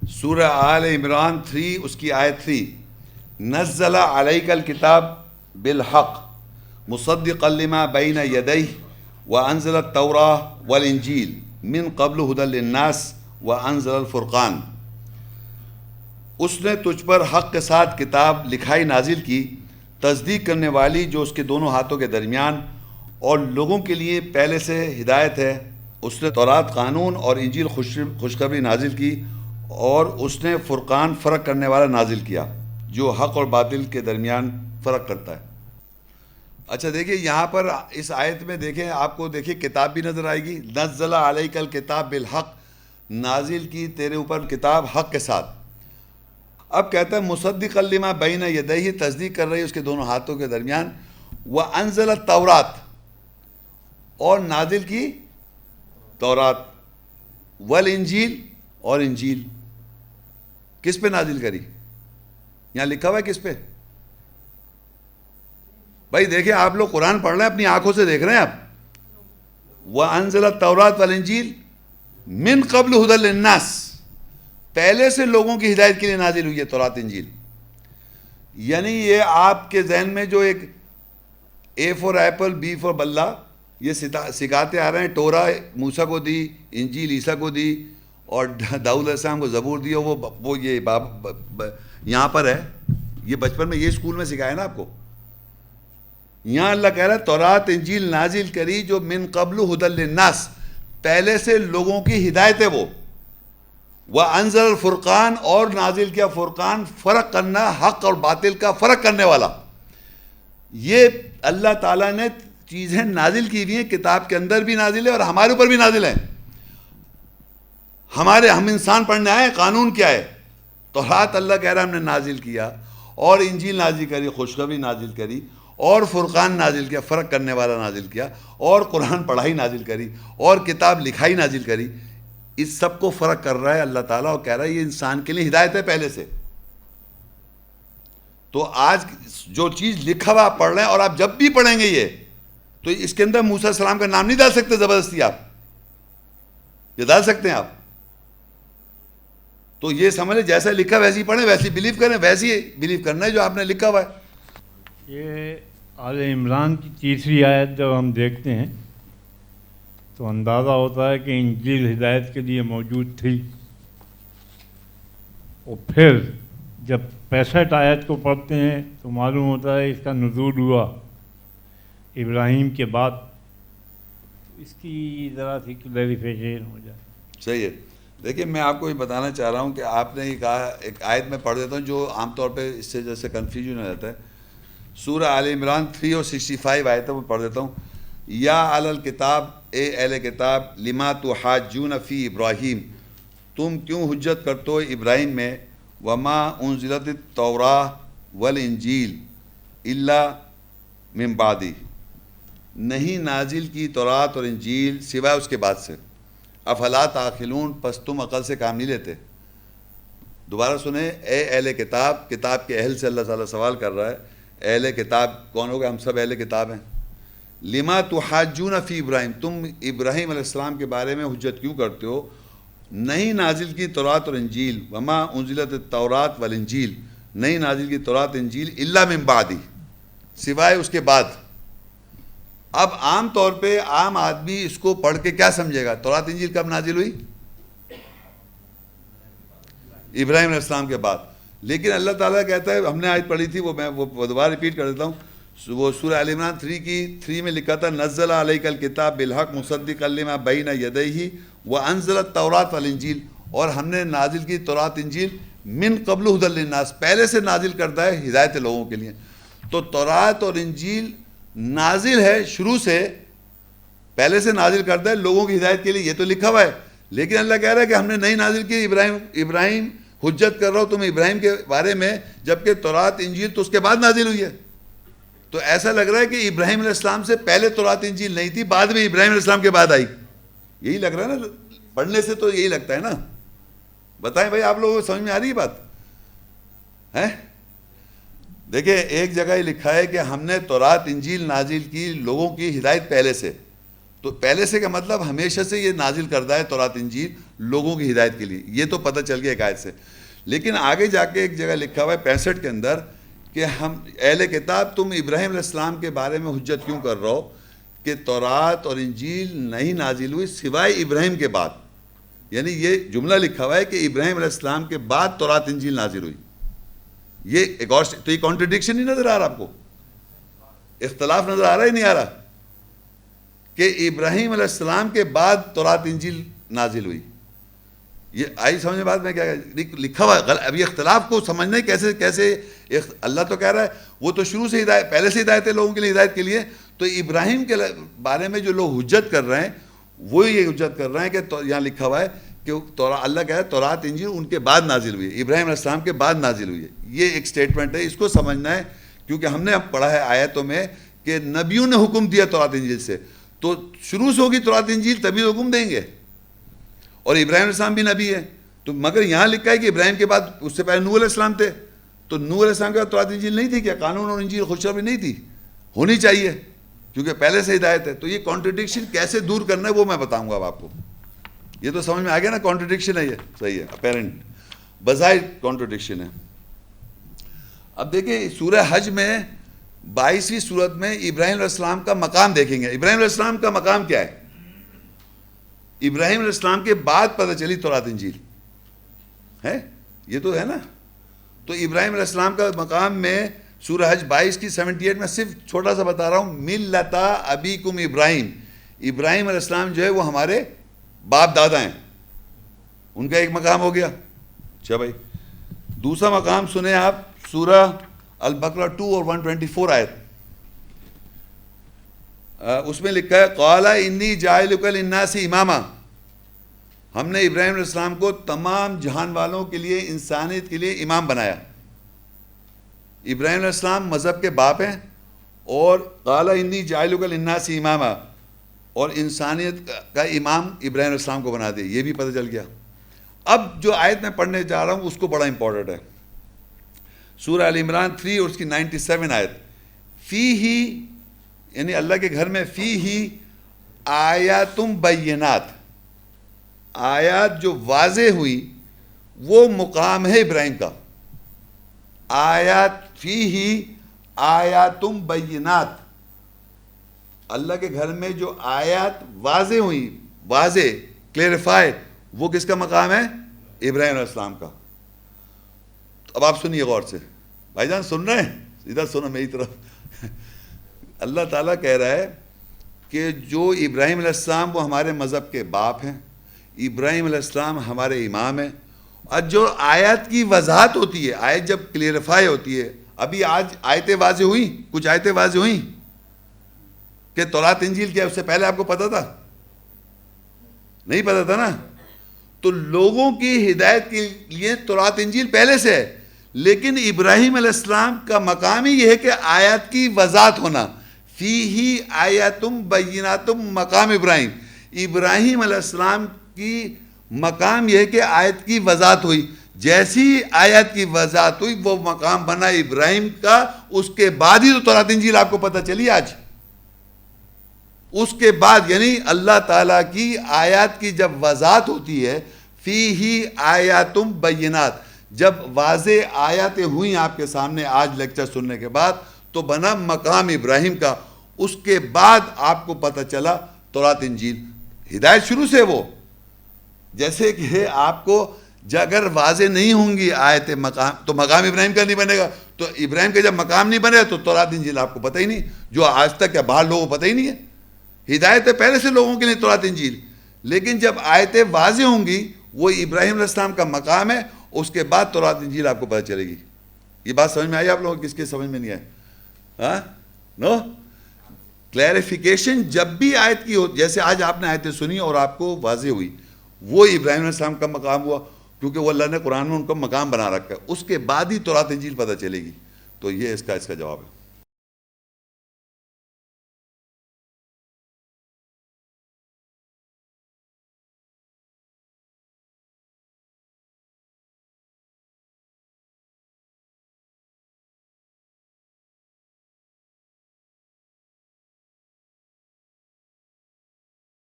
سورہ آل عمران 3 اس کی آیت 3، نزل علیک الکتاب بالحق مصدقا لما بین یدیہ وانزل التوراۃ والانجیل من قبل ھدی للناس وانزل الفرقان۔ اس نے تجھ پر حق کے ساتھ کتاب لکھائی نازل کی، تصدیق کرنے والی جو اس کے دونوں ہاتھوں کے درمیان، اور لوگوں کے لیے پہلے سے ہدایت ہے۔ اس نے تورات قانون اور انجیل خوشخبری نازل کی، اور اس نے فرقان فرق کرنے والا نازل کیا جو حق اور باطل کے درمیان فرق کرتا ہے۔ اچھا دیکھیں یہاں پر اس آیت میں دیکھیں، آپ کو دیکھیں کتاب بھی نظر آئے گی، نزل علیک الکتاب بالحق، نازل کی تیرے اوپر کتاب حق کے ساتھ۔ اب کہتا ہے مصدقا لما بین یدیہ، تصدیق کر رہی ہے اس کے دونوں ہاتھوں کے درمیان، وانزل التوراۃ، اور نازل کی تورات، والانجیل، اور انجیل۔ کس پہ نازل کری؟ یہاں لکھا ہوا ہے کس پہ؟ بھائی دیکھیں آپ لوگ قرآن پڑھ رہے ہیں، اپنی آنکھوں سے دیکھ رہے ہیں آپ۔ وَأَنزَلَ التَّوْرَاةَ وَالْإِنْجِيلَ مِنْ قَبْلُ هُدًى لِلنَّاسِ، پہلے سے لوگوں کی ہدایت کے لیے نازل ہوئی ہے تورات انجیل۔ یعنی یہ آپ کے ذہن میں جو ایک اے فور ایپل بی فور بلہ یہ سکھاتے آ رہے ہیں، ٹورا موسیٰ کو دی، انجیل عیسیٰ کو دی، اور داؤد علیہ السلام کو زبور دی، وہ یہ یہاں پر ہے، یہ بچپن میں یہ اسکول میں سکھایا نا آپ کو۔ یہاں اللہ کہہ رہا ہے تورات انجیل نازل کری جو من قبل ھدی للناس، پہلے سے لوگوں کی ہدایت ہے وہ۔ وانزل الفرقان، اور نازل کیا فرقان، فرق کرنا، حق اور باطل کا فرق کرنے والا۔ یہ اللہ تعالیٰ نے چیزیں نازل کی ہوئی ہیں، کتاب کے اندر بھی نازل ہے اور ہمارے اوپر بھی نازل ہے۔ ہم انسان پڑھنے آئے ہیں قانون کیا ہے، تورات اللہ کہہ رہا ہے ہم نے نازل کیا، اور انجیل نازل کری، خوشخبری نازل کری، اور فرقان نازل کیا، فرق کرنے والا نازل کیا، اور قرآن پڑھائی نازل کری، اور کتاب لکھائی نازل کری۔ اس سب کو فرق کر رہا ہے اللہ تعالیٰ، اور کہہ رہا ہے یہ انسان کے لیے ہدایت ہے پہلے سے۔ تو آج جو چیز لکھا ہوا آپ پڑھ رہے ہیں، اور آپ جب بھی پڑھیں گے یہ، تو اس کے اندر موسیٰ علیہ السلام کا نام نہیں ڈال سکتے زبردستی آپ، یہ ڈال سکتے ہیں آپ؟ تو یہ سمجھ لیں جیسا لکھا ویسے ہی پڑھیں، ویسے ہی بلیو کریں، ویسے ہی بلیو کرنا ہے جو آپ نے لکھا ہوا ہے۔ یہ آل عمران کی تیسری آیت جب ہم دیکھتے ہیں تو اندازہ ہوتا ہے کہ انجیل ہدایت کے لیے موجود تھی، اور پھر جب 65 آیت کو پڑھتے ہیں تو معلوم ہوتا ہے اس کا نزول ہوا ابراہیم کے بعد۔ اس کی ذرا سی کلیریفیکیشن ہو جائے۔ صحیح ہے۔ دیکھیں میں آپ کو یہ بتانا چاہ رہا ہوں کہ آپ نے یہ کہا، ایک آیت میں پڑھ دیتا ہوں جو عام طور پہ اس سے جیسے کنفیوژن ہو جاتا ہے۔ سورہ آل عمران 3 اور 65 آیت ہے، وہ پڑھ دیتا ہوں۔ یا اہل الکتاب، اے اہل کتاب، لما تحاجون فی ابراہیم، تم کیوں حجت کرتے ہو ابراہیم میں، وما انزلت التوراۃ والانجیل الا من بعدہ، نہیں نازل کی تورات اور انجیل سوائے اس کے بعد سے۔ افلا تعقلون، پس تم عقل سے کام نہیں لیتے۔ دوبارہ سنیں، اے اہل کتاب، کتاب کے اہل سے اللہ تعالیٰ سوال کر رہا ہے۔ اہل کتاب کون ہوگا؟ ہم سب اہل کتاب ہیں۔ لما تحاجون فی ابراہیم، تم ابراہیم علیہ السلام کے بارے میں حجت کیوں کرتے ہو؟ نہیں نازل کی تورات اور انجیل، وما انزلت التوراۃ والانجیل، نہیں نازل کی تورات انجیل الا من بعدہ، سوائے اس کے بعد۔ اب عام طور پہ عام آدمی اس کو پڑھ کے کیا سمجھے گا؟ تورات انجیل کب نازل ہوئی؟ ابراہیم علیہ السلام کے بعد۔ لیکن اللہ تعالیٰ کہتا ہے، ہم نے آیت پڑھی تھی، میں وہ دوبارہ ریپیٹ کر دیتا ہوں، وہ سورہ آل عمران 3 میں لکھا تھا، نزل علیک الکتاب بالحق مصدقا لما بین یدیہ وانزل التوراۃ والانجیل، اور ہم نے نازل کی تورات انجیل من قبل ھدی للناس، پہلے سے نازل کرتا ہے ہدایت لوگوں کے لیے۔ تو تورات اور انجیل نازل ہے شروع سے، پہلے سے نازل کرتا ہے لوگوں کی ہدایت کے لیے، یہ تو لکھا ہوا ہے۔ لیکن اللہ کہہ رہا ہے کہ ہم نے نہیں نازل کی، ابراہیم حجت کر رہا ہو تم ابراہیم کے بارے میں، جبکہ تورات انجیل تو اس کے بعد نازل ہوئی ہے۔ تو ایسا لگ رہا ہے کہ ابراہیم علیہ السلام سے پہلے تورات انجیل نہیں تھی، بعد میں ابراہیم علیہ السلام کے بعد آئی۔ یہی لگ رہا ہے نا، پڑھنے سے تو یہی لگتا ہے نا۔ بتائیں بھائی آپ لوگوں کو سمجھ میں آ رہی ہے بات ہے؟ دیکھیں ایک جگہ یہ لکھا ہے کہ ہم نے تورات انجیل نازل کی لوگوں کی ہدایت پہلے سے، تو پہلے سے کا مطلب ہمیشہ سے یہ نازل کردہ ہے تورات انجیل لوگوں کی ہدایت کے لیے، یہ تو پتہ چل گیا ایک آیت سے. لیکن آگے جا کے ایک جگہ لکھا ہوا ہے 65 کے اندر کہ ہم اہل کتاب تم ابراہیم علیہ السلام کے بارے میں حجت کیوں کر رہے ہو کہ تورات اور انجیل نہیں نازل ہوئی سوائے ابراہیم کے بعد. یعنی یہ جملہ لکھا ہوا ہے کہ ابراہیم علیہ السلام کے بعد تورات انجیل نازل ہوئی. یہ ایک اور تو یہ کانٹرڈکشن نہیں نظر آ رہا آپ کو؟ اختلاف نظر آ رہا ہی نہیں آ رہا کہ ابراہیم علیہ السلام کے بعد تورات انجیل نازل ہوئی؟ یہ آئی سمجھ میں بات میں کیا لکھا ہوا ہے؟ ابھی اختلاف کو سمجھنا ہے کیسے اللہ تو کہہ رہا ہے وہ تو شروع سے ہدایت پہلے سے ہدایت ہے لوگوں کے لیے ہدایت کے لیے. تو ابراہیم کے بارے میں جو لوگ حجت کر رہے ہیں وہ یہ حجت کر رہے ہیں کہ یہاں لکھا ہوا ہے کہ اللہ کہہ رہا ہے تورات انجیل ان کے بعد نازل ہوئی ہے، ابراہیم علیہ السلام کے بعد نازل ہوئی ہے. یہ ایک سٹیٹمنٹ ہے، اس کو سمجھنا ہے کیونکہ ہم نے پڑھا ہے آیتوں میں کہ نبیوں نے حکم دیا تورات انجیل سے، تو شروع سے ہوگی تورات انجیل تبھی حکم دیں گے. اور ابراہیم علیہ السلام بھی نبی ہے، تو مگر یہاں لکھا ہے کہ ابراہیم کے بعد اس سے پہلے نوح علیہ السلام تھے، تو نوح علیہ السلام کے بعد تورات انجیل نہیں تھی کیا؟ قانون اور انجیل خوشخبری نہیں تھی؟ ہونی چاہیے کیونکہ پہلے سے ہدایت ہے. تو یہ کانٹرڈکشن کیسے دور کرنا ہے وہ میں بتاؤں گا اب آپ کو. یہ تو سمجھ میں آ گیا نا کانٹرڈکشن ہے، یہ صحیح ہے، اپیرنٹ بظاہر کانٹرڈکشن ہے. اب دیکھیں سورہ حج میں 22ویں سورت میں ابراہیم علیہ السلام کا مقام دیکھیں گے. ابراہیم علیہ السلام کا مقام کیا ہے؟ ابراہیم علیہ السلام کے بعد پتہ چلی تورات انجیل ہے، یہ تو ہے نا. تو ابراہیم علیہ السلام کا مقام میں سورہ حج 22 کی 78 میں صرف چھوٹا سا بتا رہا ہوں، ملتا ابیکم ابراہیم. ابراہیم علیہ السلام جو ہے وہ ہمارے باپ دادا ہیں، ان کا ایک مقام ہو گیا. اچھا بھائی، دوسرا مقام سنیں آپ سورہ البقرہ 2 اور 124 آیت. اس میں لکھا ہے قال انی جاعلک للناس اماما. ہم نے ابراہیم علیہ السلام کو تمام جہان والوں کے لیے، انسانیت کے لیے امام بنایا. ابراہیم علیہ السلام مذہب کے باپ ہیں، اور قال انی جاعلک للناس اماما، اور انسانیت کا امام ابراہیم علیہ السلام کو بنا دیا. یہ بھی پتہ چل گیا. اب جو آیت میں پڑھنے جا رہا ہوں اس کو بڑا امپورٹنٹ ہے. سورہ ال عمران 3 اور اس کی 97 آیت. فیہ، یعنی اللہ کے گھر میں فیہ آیاتم بینات، آیات جو واضح ہوئی، وہ مقام ہے ابراہیم کا. آیات فیہ آیاتم بینات، اللہ کے گھر میں جو آیات واضح ہوئی، واضح کلیریفائی، وہ کس کا مقام ہے؟ ابراہیم علیہ السلام کا. اب آپ سنیے غور سے، بھائی جان سن رہے ہیں؟ ادھر سنو میری طرف. اللہ تعالیٰ کہہ رہا ہے کہ جو ابراہیم علیہ السلام وہ ہمارے مذہب کے باپ ہیں، ابراہیم علیہ السلام ہمارے امام ہیں. اور جو آیات کی وضاحت ہوتی ہے، آیت جب کلیریفائی ہوتی ہے، ابھی آج آیتیں واضح ہوئیں، کچھ آیتیں واضح ہوئیں کہ تورات انجیل کیا، اس سے پہلے آپ کو پتا تھا؟ نہیں پتا تھا نا. تو لوگوں کی ہدایت کے لیے تورات انجیل پہلے سے ہے، لیکن ابراہیم علیہ السلام کا مقام ہی یہ ہے کہ آیات کی وضاحت ہونا. فیہ آیاتم بیناتم مقام ابراہیم. ابراہیم علیہ السلام کی مقام یہ ہے کہ آیت کی وضاحت ہوئی. جیسی آیت کی وضاحت ہوئی وہ مقام بنا ابراہیم کا. اس کے بعد ہی تو تورات انجیل آپ کو پتہ چلی آج. اس کے بعد یعنی اللہ تعالیٰ کی آیات کی جب وضاحت ہوتی ہے، فیہ آیاتم بینات، جب واضح آیاتیں ہوئیں آپ کے سامنے آج لیکچر سننے کے بعد، تو بنا مقام ابراہیم کا. اس کے بعد آپ کو پتہ چلا تورات انجیل. ہدایت شروع سے وہ، جیسے کہ آپ کو اگر واضح نہیں ہوں گی آیت مقام تو مقام ابراہیم کا نہیں بنے گا. تو ابراہیم کا جب مقام نہیں بنے گا تو تورات انجیل آپ کو پتہ ہی نہیں، جو آج تک یا باہر لوگوں کو پتہ ہی نہیں ہے. ہدایت ہے پہلے سے لوگوں کے لیے تورات انجیل، لیکن جب آیتیں واضح ہوں گی وہ ابراہیم علیہ السلام کا مقام ہے. اس کے بعد تورات انجیل آپ کو پتہ چلے گی. یہ بات سمجھ میں آئی آپ لوگوں؟ کس کے سمجھ میں نہیں آئی؟ ہاں نو کلیریفیکیشن جب بھی آیت کی ہو، جیسے آج آپ نے آیتیں سنی اور آپ کو واضح ہوئی، وہ ابراہیم علیہ السلام کا مقام ہوا، کیونکہ وہ اللہ نے قرآن میں ان کا مقام بنا رکھا ہے. اس کے بعد ہی تورات انجیل پتہ چلے گی. تو یہ اس کا جواب ہے.